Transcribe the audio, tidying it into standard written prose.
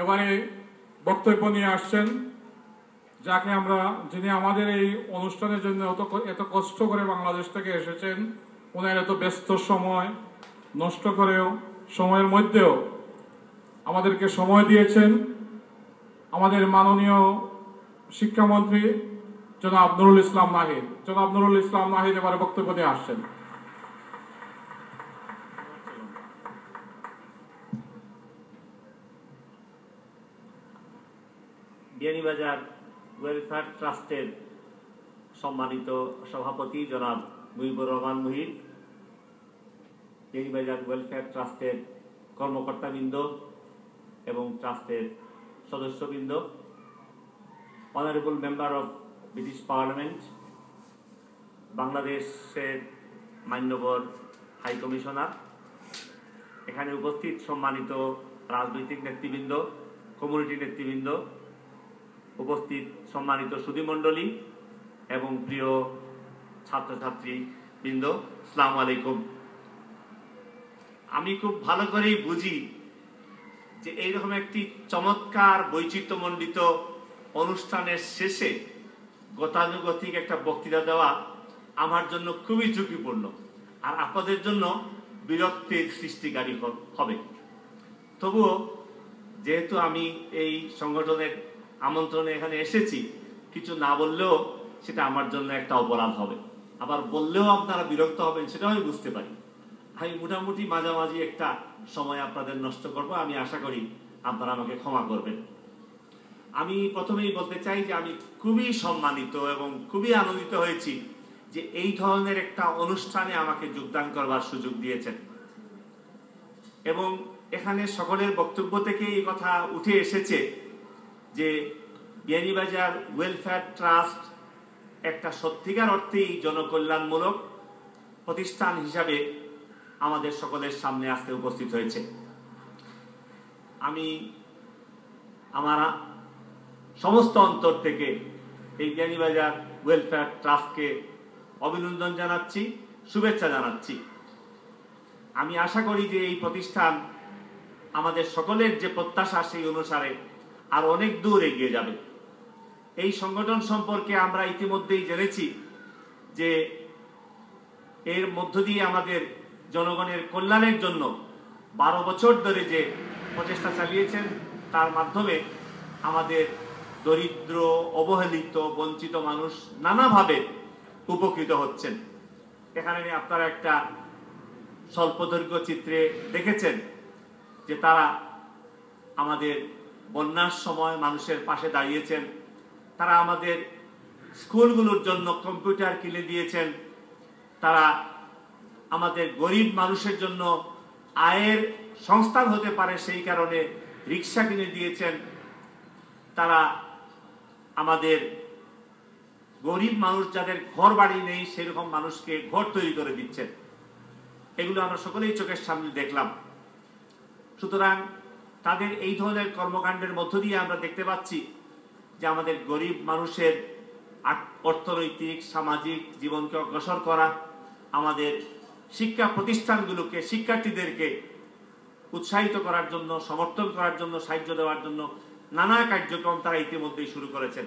এবারে বক্তব্য নিয়ে আসছেন, যিনি আমাদের এই অনুষ্ঠানের জন্য এত কষ্ট করে বাংলাদেশ থেকে এসেছেন। ওনার এত ব্যস্ত সময় নষ্ট করেও সময়ের মধ্যেও আমাদেরকে সময় দিয়েছেন আমাদের মাননীয় শিক্ষামন্ত্রী জনাব নুরুল ইসলাম নাহিদ। জনাব নুরুল ইসলাম নাহিদ এবারে বক্তব্য নিয়ে আসছেন। বিয়ানীবাজার ওয়েলফেয়ার ট্রাস্টের সম্মানিত সভাপতি জনাব মুজিবুর রহমান মুহিব, বিয়ানীবাজার ওয়েলফেয়ার ট্রাস্টের কর্মকর্তাবৃন্দ এবং ট্রাস্টের সদস্যবৃন্দ, honourable member of British parliament, বাংলাদেশের মান্যবর হাই কমিশনার, এখানে উপস্থিত সম্মানিত রাজনৈতিক নেতৃবৃন্দ, কমিউনিটি নেতৃবৃন্দ, উপস্থিত সম্মানিত সুধীমণ্ডলী এবং প্রিয় ছাত্রছাত্রী বৃন্দ, আসসালামু আলাইকুম। আমি খুব ভালো করেই বুঝি যে এইরকম একটি চমৎকার বৈচিত্র্যমণ্ডিত অনুষ্ঠানের শেষে গতানুগতিক একটা বক্তৃতা দেওয়া আমার জন্য খুবই ঝুঁকিপূর্ণ, আর আপনাদের জন্য বিরক্তির সৃষ্টিকারী হবে। তবুও যেহেতু আমি এই সংগঠনের আমন্ত্রণে এখানে এসেছি, কিছু না বললেও সেটা আমার জন্য একটা অপরাধ হবে, আবার বললেও আপনারা বিরক্ত হবেন সেটাও আমি বুঝতে পারি। আমি মোটামুটি মাঝামাঝি একটা সময় আপনাদের নষ্ট করব, আমি আশা করি আপনারা আমাকে ক্ষমা করবেন। আমি প্রথমেই বলতে চাই যে আমি খুবই সম্মানিত এবং খুবই আনন্দিত হয়েছি যে এই ধরনের একটা অনুষ্ঠানে আমাকে যোগদান করবার সুযোগ দিয়েছেন, এবং এখানে সকলের বক্তব্য থেকে এই কথা উঠে এসেছে যে বিয়ানীবাজার ওয়েলফেয়ার ট্রাস্ট একটা সত্যিকার অর্থেই জনকল্যাণমূলক প্রতিষ্ঠান হিসাবে আমাদের সকলের সামনে আসতে উপস্থিত হয়েছে। আমি আমার সমস্ত অন্তর থেকে এই বিয়ানীবাজার ওয়েলফেয়ার ট্রাস্টকে অভিনন্দন জানাচ্ছি, শুভেচ্ছা জানাচ্ছি। আমি আশা করি যে এই প্রতিষ্ঠান আমাদের সকলের যে প্রত্যাশা সেই অনুসারে আর অনেক দূর এগিয়ে যাবে। এই সংগঠন সম্পর্কে আমরা ইতিমধ্যেই জেনেছি যে এর মধ্য দিয়ে আমাদের জনগণের কল্যাণের জন্য 12 বছর ধরে যে প্রচেষ্টা চালিয়েছেন, তার মাধ্যমে আমাদের দরিদ্র, অবহেলিত, বঞ্চিত মানুষ নানাভাবে উপকৃত হচ্ছেন। এখানে আপনারা একটা স্বল্পদৈর্ঘ্য চিত্রে দেখেছেন যে তারা আমাদের বন্যার সময় মানুষের পাশে দাঁড়িয়েছেন, তারা আমাদের স্কুলগুলোর জন্য কম্পিউটার কিনে দিয়েছেন, তারা আমাদের গরিব মানুষের জন্য আয়ের সংস্থান হতে পারে সেই কারণে রিক্সা কিনে দিয়েছেন, তারা আমাদের গরিব মানুষ যাদের ঘর বাড়ি নেই সেরকম মানুষকে ঘর তৈরি করে দিচ্ছেন। এগুলো আমরা সকলেই চোখের সামনে দেখলাম। সুতরাং তাদের এই ধরনের কর্মকাণ্ডের মধ্য দিয়ে আমরা দেখতে পাচ্ছি যে আমাদের গরিব মানুষের অর্থনৈতিক, সামাজিক জীবনকে অগ্রসর করা, আমাদের শিক্ষা প্রতিষ্ঠানগুলোকে, শিক্ষার্থীদেরকে উৎসাহিত করার জন্য, সমর্থন করার জন্য, সাহায্য দেওয়ার জন্য নানা কার্যক্রম তারা ইতিমধ্যেই শুরু করেছেন।